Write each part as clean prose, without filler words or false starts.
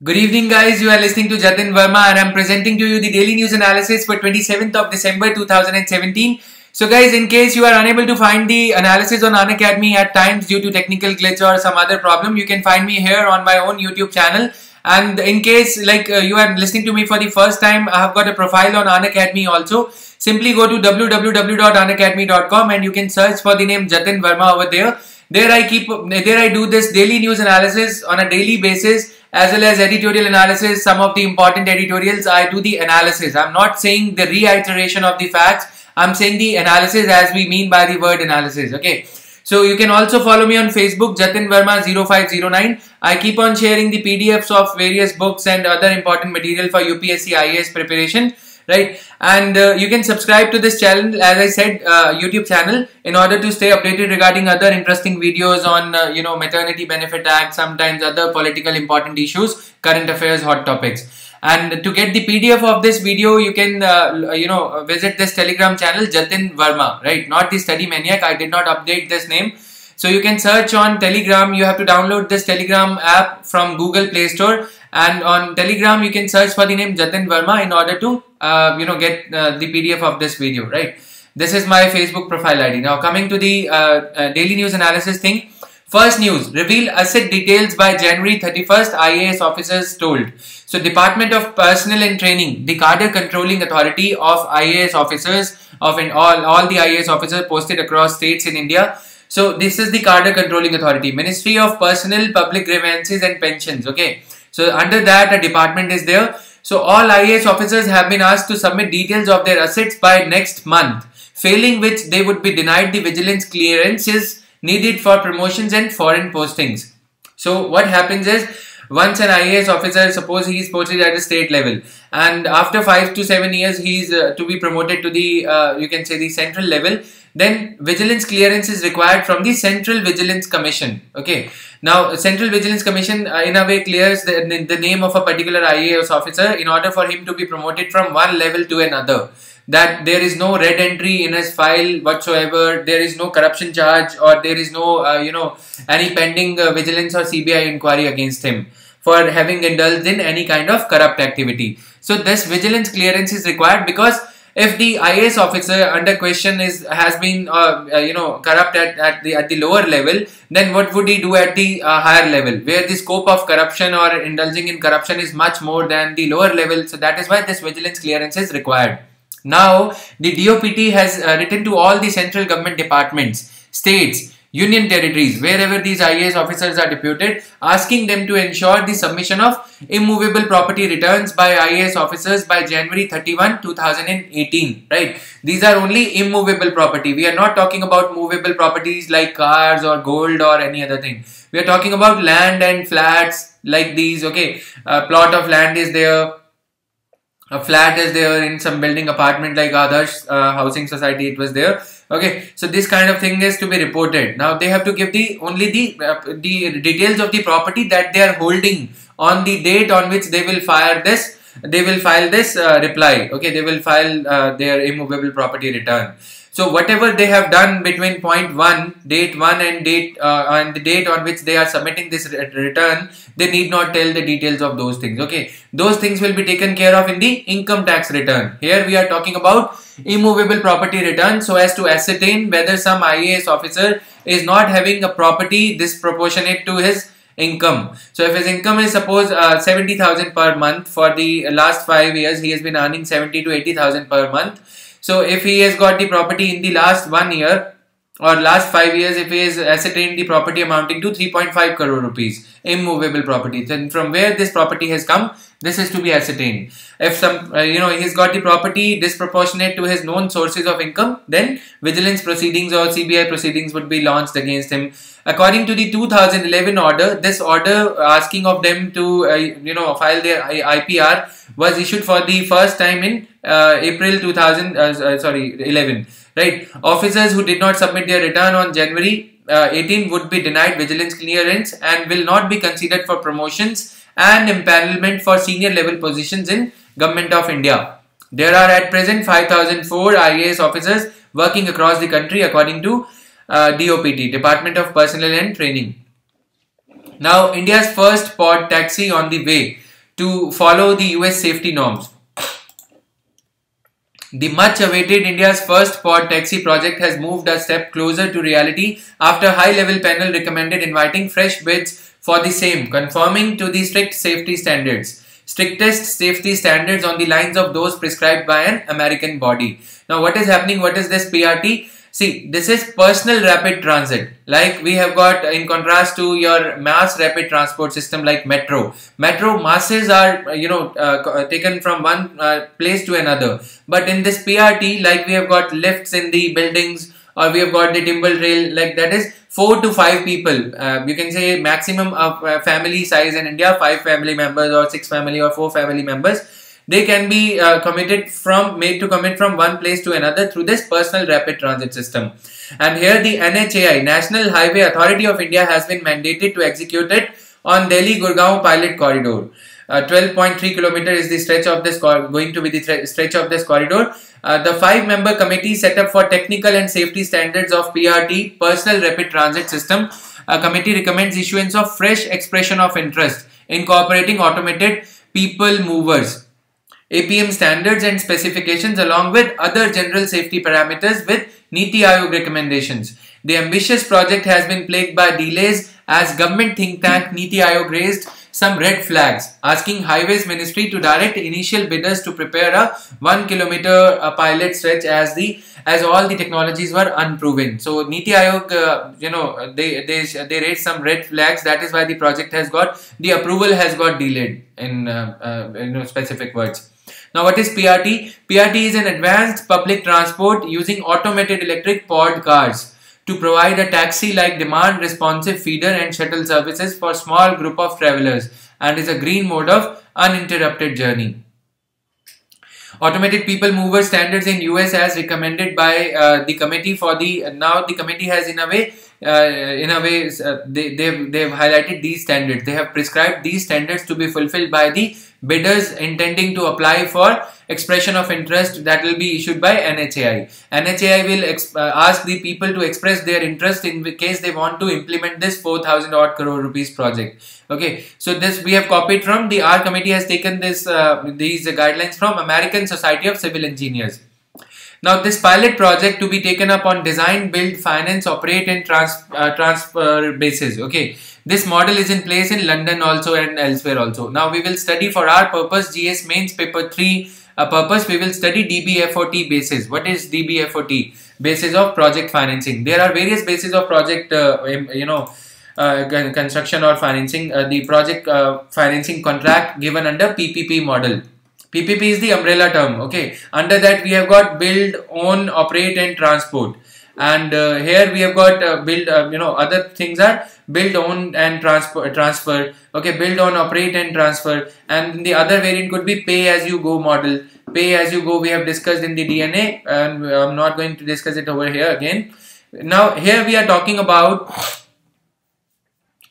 Good evening, guys. You are listening to Jatin Verma, and I'm presenting to you the daily news analysis for 27th of December 2017. So, guys, in case you are unable to find the analysis on Unacademy at times due to technical glitch or some other problem, you can find me here on my own YouTube channel. And in case you are listening to me for the first time, I have got a profile on Unacademy also. Simply go to www.unacademy.com and you can search for the name Jatin Verma over there. There I do this daily news analysis on a daily basis, as well as editorial analysis. Some of the important editorials, I do the analysis. I'm not saying the reiteration of the facts. I'm saying the analysis as we mean by the word analysis. Okay. So you can also follow me on Facebook, Jatin Verma 0509. I keep on sharing the PDFs of various books and other important material for UPSC IAS preparation. Right, and you can subscribe to this channel, as I said, YouTube channel, in order to stay updated regarding other interesting videos on Maternity Benefit Act, sometimes other political important issues, current affairs, hot topics. And to get the PDF of this video, you can visit this Telegram channel, Jatin Verma, right? Not the Study Maniac. I did not update this name. So you can search on Telegram. You have to download this Telegram app from Google Play Store, and on Telegram you can search for the name Jatin Verma in order to get the PDF of this video. Right. This is my Facebook profile ID. Now coming to the daily news analysis thing. First news: reveal asset details by January 31st. IAS officers told. So Department of Personnel and Training, the cadre controlling authority of IAS officers, of all the IAS officers posted across states in India. So this is the cadre controlling authority, Ministry of Personnel, Public Grievances and Pensions. Okay. So under that a department is there. So all IAS officers have been asked to submit details of their assets by next month, failing which they would be denied the vigilance clearances needed for promotions and foreign postings. So what happens is, once an IAS officer, suppose he is posted at a state level, and after 5 to 7 years he is to be promoted to the you can say the central level, then vigilance clearance is required from the Central Vigilance Commission. Okay. Now, Central Vigilance Commission in a way clears the name of a particular IAS officer in order for him to be promoted from one level to another. That there is no red entry in his file whatsoever, there is no corruption charge, or there is no any pending vigilance or CBI inquiry against him for having indulged in any kind of corrupt activity. So this vigilance clearance is required, because if the IAS officer under question has been corrupt at the lower level, then what would he do at the higher level, where the scope of corruption or indulging in corruption is much more than the lower level? So that is why this vigilance clearance is required. Now the DOPT has written to all the central government departments, states, union territories, wherever these IAS officers are deputed, asking them to ensure the submission of immovable property returns by IAS officers by January 31, 2018. Right? These are only immovable property. We are not talking about movable properties like cars or gold or any other thing. We are talking about land and flats like these. Okay, a plot of land is there, a flat is there in some building, apartment like Adarsh Housing Society, it was there. Okay, so this kind of thing is to be reported. Now they have to give only the details of the property that they are holding on the date on which they will file this. They will file this reply. Okay, they will file their immovable property return. So whatever they have done between point 1, date 1 and the date on which they are submitting this return, they need not tell the details of those things. Okay, those things will be taken care of in the income tax return. Here we are talking about immovable property return, so as to ascertain whether some IAS officer is not having a property disproportionate to his income. So if his income is suppose 70,000 per month, for the last 5 years he has been earning 70 to 80,000 per month. So if he has got the property in the last 1 year or last 5 years, if he has ascertained the property amounting to 3.5 crore rupees, immovable property, then from where this property has come, this is to be ascertained. If some he's got the property disproportionate to his known sources of income, then vigilance proceedings or CBI proceedings would be launched against him. According to the 2011 order, this order asking of them to file their IPR was issued for the first time in April 2011. Right, officers who did not submit their return on January 18 would be denied vigilance clearance and will not be considered for promotions and empanelment for senior level positions in Government of India. There are at present 5,004 IAS officers working across the country according to DOPT, Department of Personnel and Training. Now, India's first pod taxi on the way. to follow the US safety norms. The much awaited India's first pod taxi project has moved a step closer to reality after high-level panel recommended inviting fresh bids for the same, conforming to the strictest safety standards on the lines of those prescribed by an American body. Now what is happening? What is this PRT? See, this is personal rapid transit. Like we have got, in contrast to your mass rapid transport system like metro. Metro masses are, taken from one place to another. But in this PRT, like we have got lifts in the buildings, or we have got the timber rail, like that is 4 to 5 people. You can say maximum of family size in India, 5 family members or 6 family or 4 family members. They can be made to commit from one place to another through this personal rapid transit system. And here the NHAI, National Highway Authority of India, has been mandated to execute it on Delhi-Gurgaon pilot corridor. 12.3 km is the stretch of this going to be the stretch of this corridor. The 5-member committee set up for technical and safety standards of PRT, Personal Rapid Transit System. A committee recommends issuance of fresh expression of interest incorporating automated people movers, APM standards and specifications, along with other general safety parameters with Niti Aayog recommendations. The ambitious project has been plagued by delays as government think tank Niti Aayog raised some red flags, asking Highways Ministry to direct initial bidders to prepare a 1 kilometer pilot stretch as all the technologies were unproven. So Niti Aayog, they raised some red flags. That is why the project has got, the approval has got delayed in specific words. Now what is PRT? PRT is an advanced public transport using automated electric pod cars to provide a taxi-like demand-responsive feeder and shuttle services for small group of travelers, and is a green mode of uninterrupted journey. Automated people mover standards in US as recommended by the committee for the, now the committee has they've highlighted these standards. They have prescribed these standards to be fulfilled by the bidders intending to apply for expression of interest that will be issued by NHAI. NHAI will ask the people to express their interest in case they want to implement this 4,000 odd crore rupees project. Okay, so this we have copied from the, our committee has taken this these guidelines from American Society of Civil Engineers. Now this pilot project to be taken up on design, build, finance, operate and transfer basis. Okay, this model is in place in London also and elsewhere also. Now we will study for our purpose GS mains paper 3 purpose, we will study DBFOT basis. What is DBFOT? Basis of project financing. There are various bases of project construction or financing. The project financing contract given under PPP model. PPP is the umbrella term. Okay, under that we have got build, own, operate and transport. And here we have got build, other things are build, own and transfer. Okay, build, own, operate and transfer. And the other variant could be pay as you go model. Pay as you go we have discussed in the DNA, and I'm not going to discuss it over here again. Now here we are talking about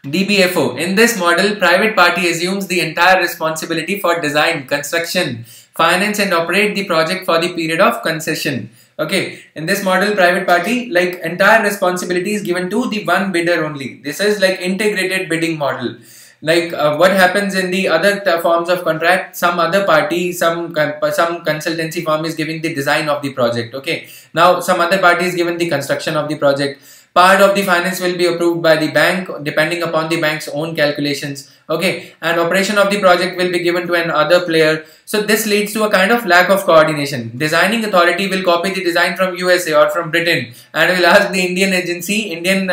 DBFO. In this model, private party assumes the entire responsibility for design, construction, finance and operate the project for the period of concession. Okay, in this model, private party, like entire responsibility is given to the one bidder only. This is like integrated bidding model. Like what happens in the other forms of contract, some other party, some consultancy firm is giving the design of the project. Okay, now some other party is given the construction of the project. Part of the finance will be approved by the bank depending upon the bank's own calculations. Okay, and operation of the project will be given to another player. So this leads to a kind of lack of coordination. Designing authority will copy the design from USA or from Britain and will ask the Indian agency, Indian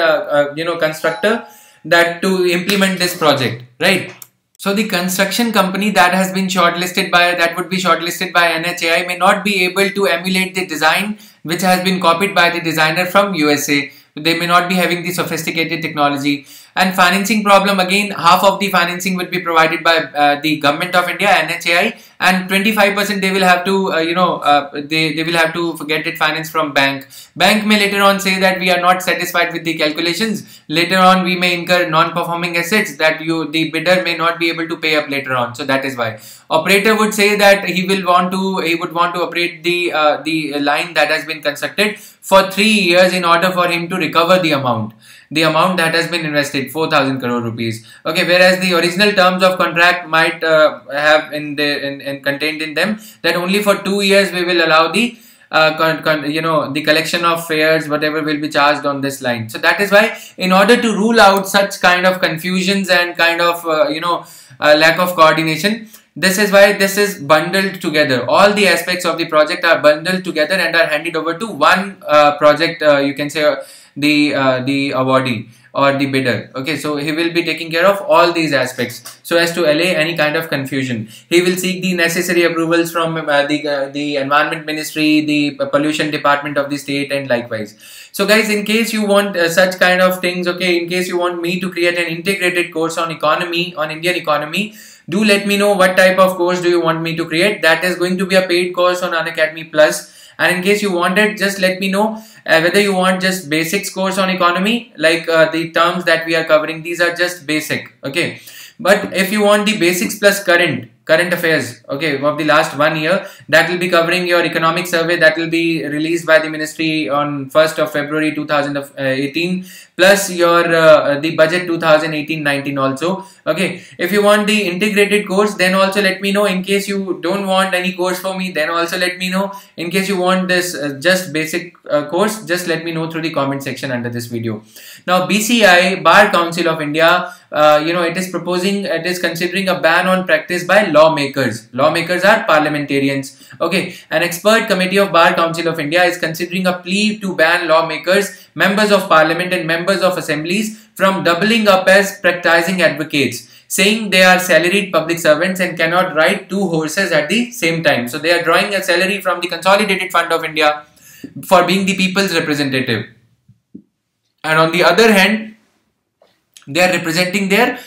constructor, that to implement this project, right? So the construction company that has been shortlisted by, that would be shortlisted by NHAI may not be able to emulate the design which has been copied by the designer from USA. They may not be having the sophisticated technology. And financing problem, again, half of the financing will be provided by the government of India, NHAI, and 25% they will have to, they will have to get it financed from bank. Bank may later on say that we are not satisfied with the calculations. Later on, we may incur non-performing assets that the bidder may not be able to pay up later on. So that is why. Operator would say that he would want to operate the line that has been constructed for 3 years in order for him to recover the amount. the amount that has been invested, 4,000 crore rupees. Okay, whereas the original terms of contract might have contained in them that only for 2 years we will allow the the collection of fares, whatever will be charged on this line. So that is why, in order to rule out such kind of confusions and kind of lack of coordination, this is why this is bundled together. All the aspects of the project are bundled together and are handed over to one project. You can say the awardee or the bidder. Okay, so he will be taking care of all these aspects so as to allay any kind of confusion. He will seek the necessary approvals from the Environment Ministry, the Pollution Department of the state, and likewise. So guys, in case you want such kind of things, okay, in case you want me to create an integrated course on economy, on Indian economy, do let me know what type of course do you want me to create. That is going to be a paid course on Unacademy Plus. And in case you want it, just let me know whether you want just basics course on economy, like the terms that we are covering, these are just basic. Okay, but if you want the basics plus current affairs, okay, of the last 1 year, that will be covering your economic survey that will be released by the ministry on 1st of February 2018, plus your the budget 2018-19 also. Okay, if you want the integrated course, then also let me know. In case you don't want any course for me, then also let me know. In case you want this just basic course, just let me know through the comment section under this video. Now BCI, Bar Council of India, it is considering a ban on practice by lawmakers. Lawmakers are parliamentarians. Okay, an expert committee of Bar Council of India is considering a plea to ban lawmakers, members of parliament and members of assemblies from doubling up as practicing advocates, saying they are salaried public servants and cannot ride two horses at the same time. So they are drawing a salary from the Consolidated Fund of India for being the people's representative, and on the other hand, they are representing their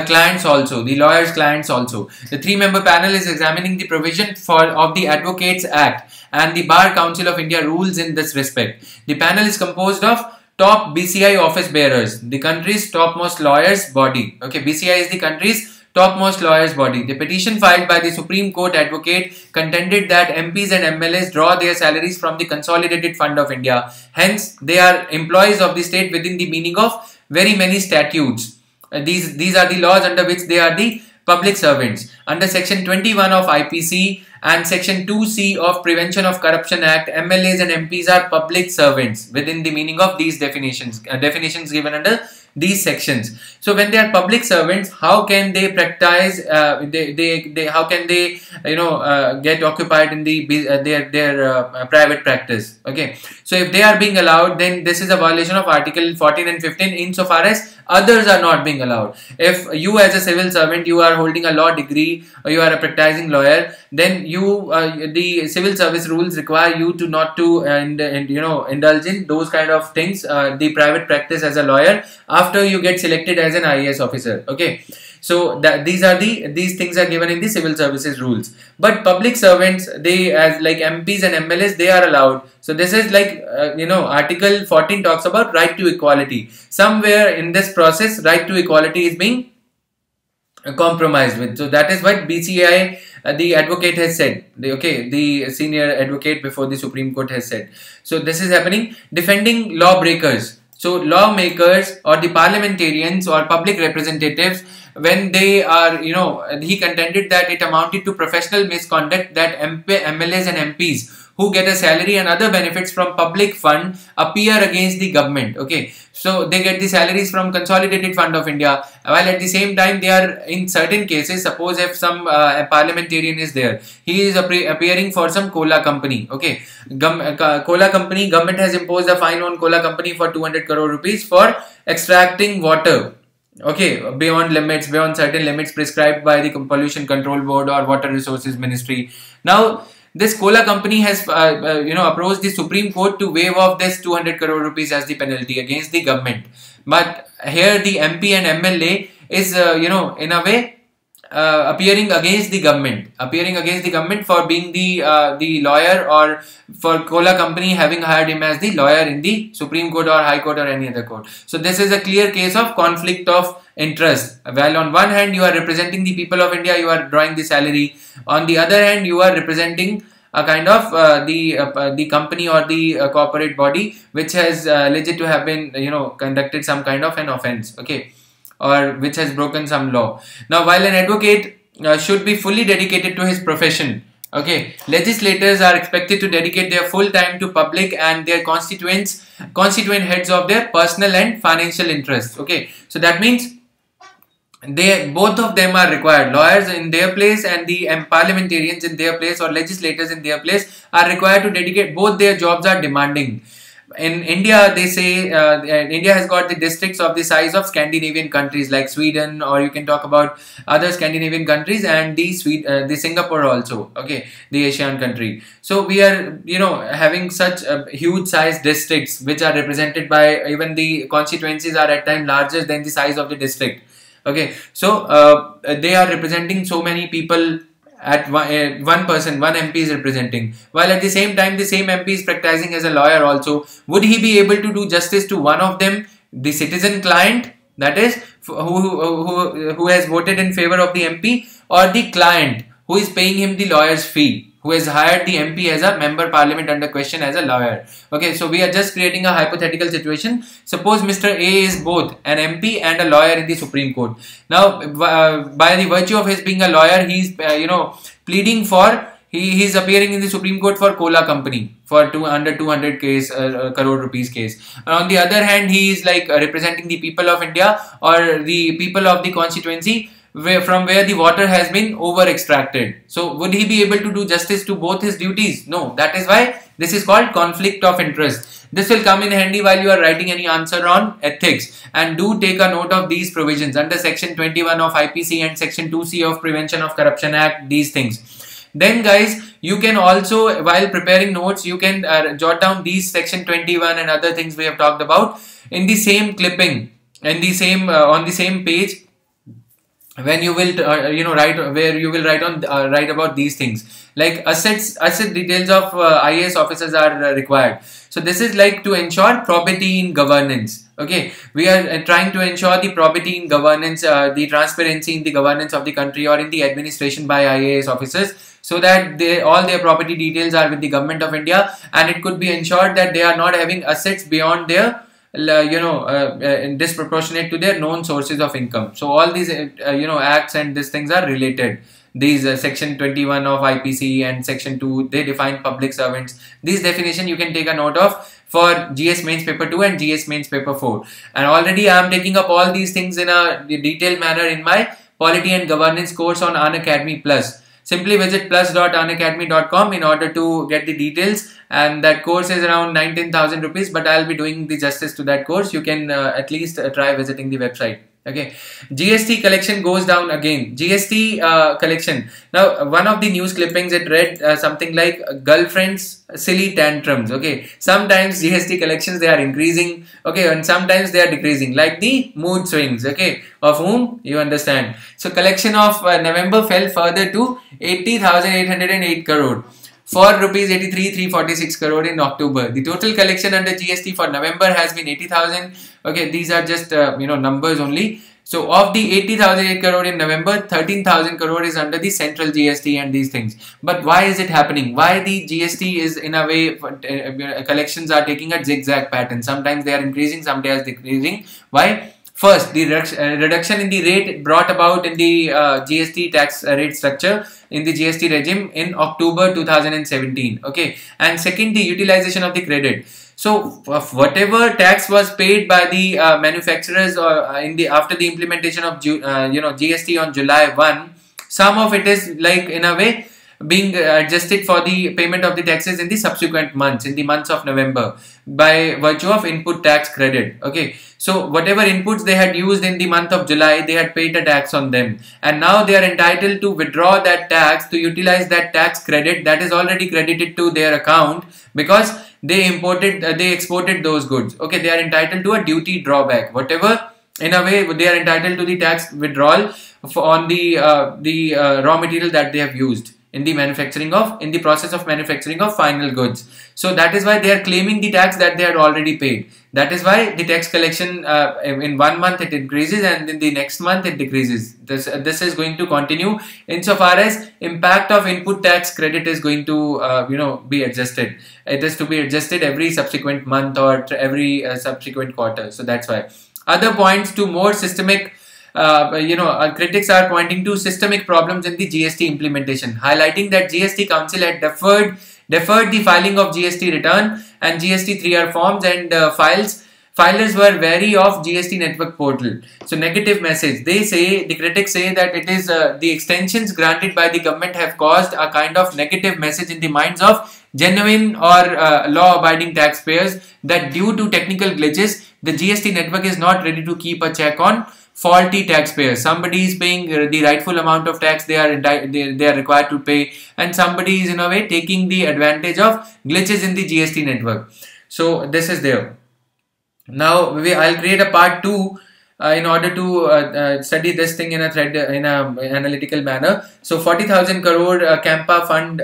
clients also, the lawyers' clients also. The 3-member panel is examining the provision of the Advocates Act and the Bar Council of India rules in this respect. The panel is composed of top BCI office bearers, the country's topmost lawyers body. Okay, BCI is the country's topmost lawyers body. The petition filed by the Supreme Court advocate contended that MPs and MLAs draw their salaries from the Consolidated Fund of India. Hence, they are employees of the state within the meaning of very many statutes. These are the laws under which they are the public servants. Under Section 21 of IPC and Section 2C of Prevention of Corruption Act, MLAs and MPs are public servants within the meaning of these definitions given under these sections. So when they are public servants, how can they practice? How can they get occupied in their private practice? Okay, so if they are being allowed, then this is a violation of Article 14 and 15 insofar as others are not being allowed. If you as a civil servant, you are holding a law degree or you are a practicing lawyer, then the civil service rules require you to not to indulge in those kind of things, the private practice as a lawyer, after you get selected as an IAS officer. Okay, so these things are given in the civil services rules. But public servants, they as like MPs and MLAs, they are allowed. So this is like Article 14 talks about right to equality. Somewhere in this process, right to equality is being compromised with. So that is what BCI, the advocate, has said. The senior advocate before the Supreme Court has said. So this is happening. Defending lawbreakers. So lawmakers or the parliamentarians or public representatives, when they are, he contended that it amounted to professional misconduct that MLAs and MPs who get a salary and other benefits from public fund appear against the government. Okay, so they get the salaries from Consolidated Fund of India, while at the same time they are, in certain cases, suppose if some parliamentarian is there, he is appearing for some cola company. Okay, cola company, government has imposed a fine on cola company for 200 crore rupees for extracting water, okay, beyond certain limits prescribed by the Pollution Control Board or Water Resources Ministry. Now this cola company has approached the Supreme Court to waive off this 200 crore rupees as the penalty against the government. But here the MP and MLA is in a way appearing against the government for being the lawyer, or for cola company having hired him as the lawyer in the Supreme Court or High Court or any other court. So this is a clear case of conflict of interest. While on one hand you are representing the people of India, you are drawing the salary. On the other hand, you are representing a kind of the company or the corporate body which has alleged to have been conducted some kind of an offense, okay, or which has broken some law. Now, while an advocate should be fully dedicated to his profession, okay, legislators are expected to dedicate their full time to public and their constituent heads of their personal and financial interests. Okay, so that means both of them are required. Lawyers in their place and the parliamentarians in their place, or legislators in their place, are required to dedicate. Both their jobs are demanding. In India, they say India has got the districts of the size of Scandinavian countries like Sweden, or you can talk about other Scandinavian countries, and the Singapore also, okay, the Asian country. So we are having such huge size districts which are represented by, even the constituencies are at times larger than the size of the district. Okay, so they are representing so many people at one person, one MP is representing, while at the same time the same MP is practicing as a lawyer also. Would he be able to do justice to one of them, the citizen client, that is who has voted in favor of the MP, or the client who is paying him the lawyer's fee, who has hired the MP as a member parliament under question as a lawyer? Okay, so we are just creating a hypothetical situation. Suppose Mr. A is both an MP and a lawyer in the Supreme Court. Now, by the virtue of his being a lawyer, he is pleading for, he is appearing in the Supreme Court for Cola Company for under 200 crore rupees case. On the other hand, he is like representing the people of India, or the people of the constituency from where the water has been over extracted. So would he be able to do justice to both his duties? No. That is why this is called conflict of interest. This will come in handy while you are writing any answer on ethics, and do take a note of these provisions under section 21 of IPC and section 2C of Prevention of Corruption Act, these things. Then guys, you can also, while preparing notes, you can jot down these section 21 and other things we have talked about in the same clipping, in the same on the same page, when you will write, where you will write about these things like asset details of IAS officers are required. So this is like to ensure probity in governance. Okay, we are trying to ensure the probity in governance, the transparency in the governance of the country or in the administration by IAS officers, so that all their property details are with the government of India, and it could be ensured that they are not having assets beyond their disproportionate to their known sources of income. So all these acts and these things are related. These section 21 of IPC and section 2, they define public servants. These definition you can take a note of for GS Mains paper 2 and GS Mains paper 4. And already I am taking up all these things in a detailed manner in my Polity and Governance course on Unacademy Plus. Simply visit plus.unacademy.com in order to get the details, and that course is around 19,000 rupees, but I'll be doing the justice to that course. You can at least try visiting the website. Okay, GST collection goes down again. GST collection. Now, one of the news clippings, it read something like girlfriends silly tantrums. Okay, sometimes GST collections, they are increasing. Okay, and sometimes they are decreasing, like the mood swings. Okay, of whom you understand. So collection of November fell further to 80,808 crore. For rupees 83,346 crore in October. The total collection under GST for November has been 80,000. Okay, these are just numbers only. So of the 80,008 crore in November, 13,000 crore is under the central GST and these things. But why is it happening? Why the GST is in a way, collections are taking a zigzag pattern. Sometimes they are increasing, sometimes decreasing. Why? First, the reduction in the rate brought about in the GST tax rate structure in the GST regime in October 2017. Okay, and second, the utilization of the credit. So, whatever tax was paid by the manufacturers after the implementation of GST on July 1, some of it is like in a way being adjusted for the payment of the taxes in the subsequent months, in the months of November, by virtue of input tax credit. Okay, so whatever inputs they had used in the month of July, they had paid a tax on them, and now they are entitled to withdraw that tax, to utilize that tax credit that is already credited to their account, because they exported those goods. Okay, they are entitled to a duty drawback. Whatever, in a way, they are entitled to the tax withdrawal on the raw material that they have used. in the process of manufacturing of final goods. So that is why they are claiming the tax that they had already paid. That is why the tax collection in 1 month it increases and in the next month it decreases. This is going to continue insofar as impact of input tax credit is going to be adjusted. It is to be adjusted every subsequent month or every subsequent quarter. So that's why. Other points to more systemic. Critics are pointing to systemic problems in the GST implementation, highlighting that GST Council had deferred the filing of GST return and GST 3R forms, and filers were wary of GST network portal. So negative message. The critics say that it is the extensions granted by the government have caused a kind of negative message in the minds of genuine or law-abiding taxpayers that due to technical glitches, the GST network is not ready to keep a check on faulty taxpayers. Somebody is paying the rightful amount of tax they are required to pay, and somebody is in a way taking the advantage of glitches in the GST network. So this is there. Now I'll create a part 2 in order to study this thing in a analytical manner. So 40,000 crore Campa fund,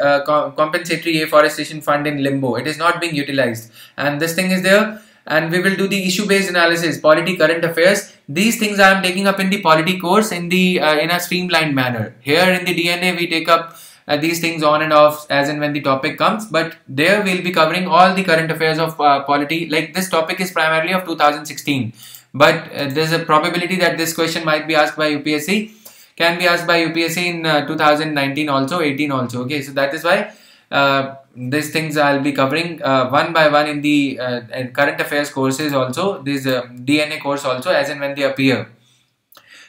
compensatory afforestation fund in limbo. It is not being utilized, and this thing is there. And we will do the issue-based analysis, polity, current affairs. These things I am taking up in the polity course in a streamlined manner. Here in the DNA, we take up these things on and off as and when the topic comes. But there we'll be covering all the current affairs of polity. Like this topic is primarily of 2016. But there's a probability that this question might be asked by UPSC. Can be asked by UPSC in 2019 also, 18 also. Okay, so that is why these things I'll be covering one by one in the current affairs courses also, this DNA course also, as and when they appear.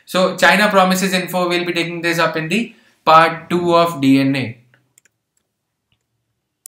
So China promises info, we'll be taking this up in the part 2 of DNA.